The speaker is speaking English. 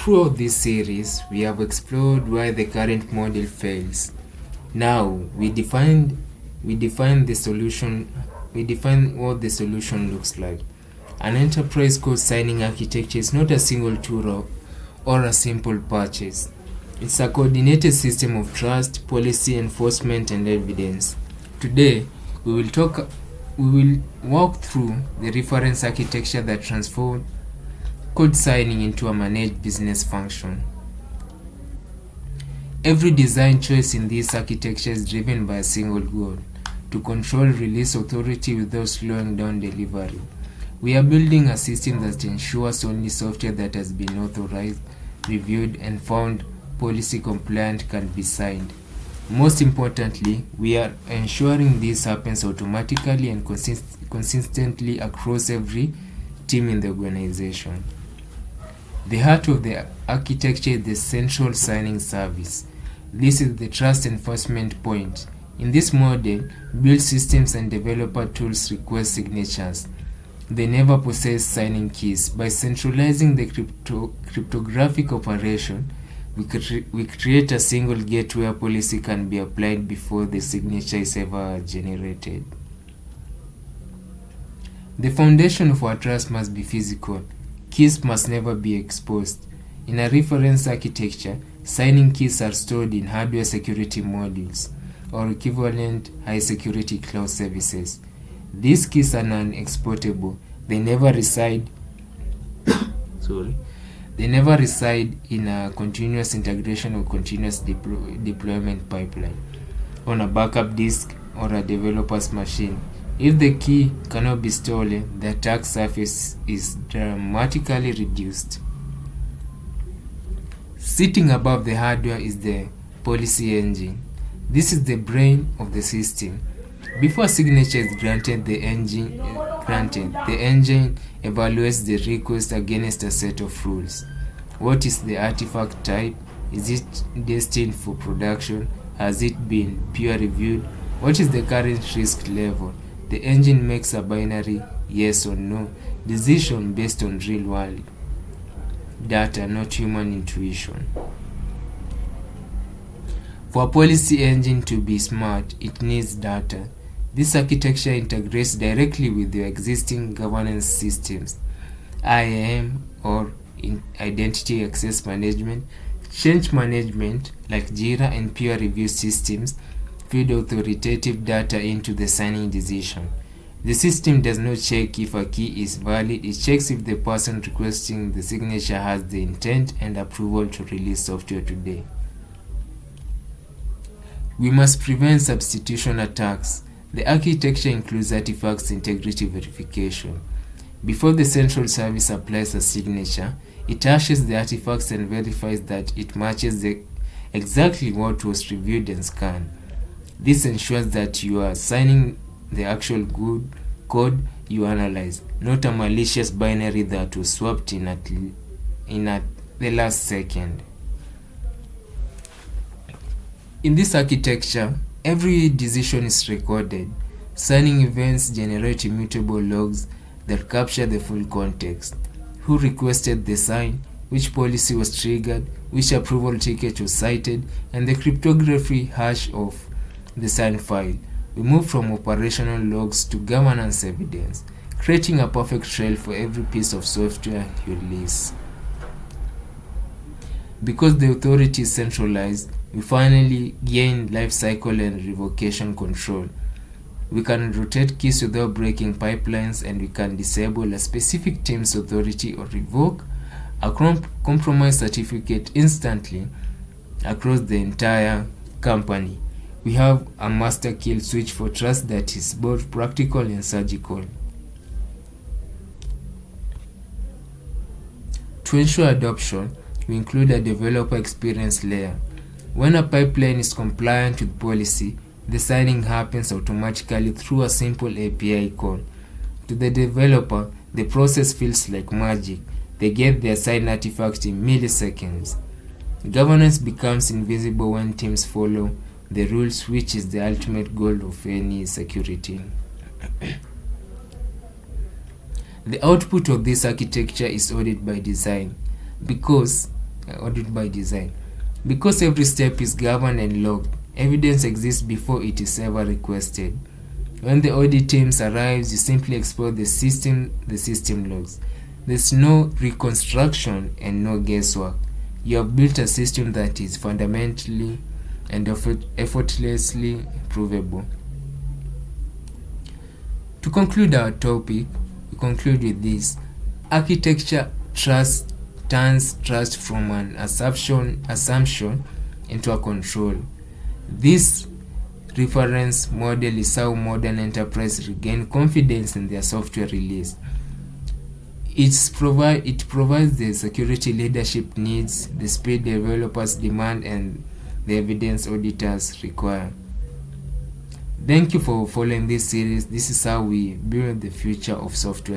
Throughout this series, we have explored why the current model fails. Now, we define the solution. We define what the solution looks like. An enterprise code signing architecture is not a single tool or a simple purchase. It's a coordinated system of trust, policy enforcement, and evidence. Today, we will walk through the reference architecture that transformed code signing into a managed business function. Every design choice in this architecture is driven by a single goal: to control release authority without slowing down delivery. We are building a system that ensures only software that has been authorized, reviewed, and found policy compliant can be signed. Most importantly, we are ensuring this happens automatically and consistently across every team in the organization. The heart of the architecture is the central signing service. This is the trust enforcement point. In this model, build systems and developer tools request signatures. They never possess signing keys. By centralizing the cryptographic operation, we create a single gate where policy can be applied before the signature is ever generated. The foundation of our trust must be physical. Keys must never be exposed. In a reference architecture, signing keys are stored in hardware security modules or equivalent high-security cloud services. These keys are non-exportable. They never reside in a continuous integration or continuous deployment pipeline on a backup disk or a developer's machine. If the key cannot be stolen, the attack surface is dramatically reduced. Sitting above the hardware is the policy engine. This is the brain of the system. Before signature is granted, the engine evaluates the request against a set of rules. What is the artifact type? Is it destined for production? Has it been peer reviewed? What is the current risk level? The engine makes a binary yes or no decision based on real world data, not human intuition. For a policy engine to be smart, it needs data. This architecture integrates directly with your existing governance systems, IAM or identity access management, change management like Jira, and peer review systems feed authoritative data into the signing decision. The system does not check if a key is valid, it checks if the person requesting the signature has the intent and approval to release software today. We must prevent substitution attacks. The architecture includes artifacts integrity verification. Before the central service applies a signature, it hashes the artifacts and verifies that it matches exactly what was reviewed and scanned. This ensures that you are signing the actual good code you analyze, not a malicious binary that was swapped in at the last second. In this architecture, every decision is recorded. Signing events generate immutable logs that capture the full context: who requested the sign, which policy was triggered, which approval ticket was cited, and the cryptography hash of the sign file. We move from operational logs to governance evidence, creating a perfect trail for every piece of software you release. Because the authority is centralized, we finally gain lifecycle and revocation control. We can rotate keys without breaking pipelines, and we can disable a specific team's authority or revoke a compromise certificate instantly across the entire company. We have a master kill switch for trust that is both practical and surgical. To ensure adoption, we include a developer experience layer. When a pipeline is compliant with policy, the signing happens automatically through a simple API call. To the developer, the process feels like magic. They get their signed artifact in milliseconds. Governance becomes invisible when teams follow the rules, which is the ultimate goal of any security. The output of this architecture is audit by design. Because audit by design. Because every step is governed and logged, evidence exists before it is ever requested. When the audit teams arrives, you simply export the system logs. There's no reconstruction and no guesswork. You have built a system that is fundamentally and effortlessly provable. To conclude our topic, we conclude with this. Architecture turns trust from an assumption into a control. This reference model is how modern enterprises regain confidence in their software release. It provides the security leadership needs, the speed developers demand, and the evidence auditors require. Thank you for following this series. This is how we build the future of software.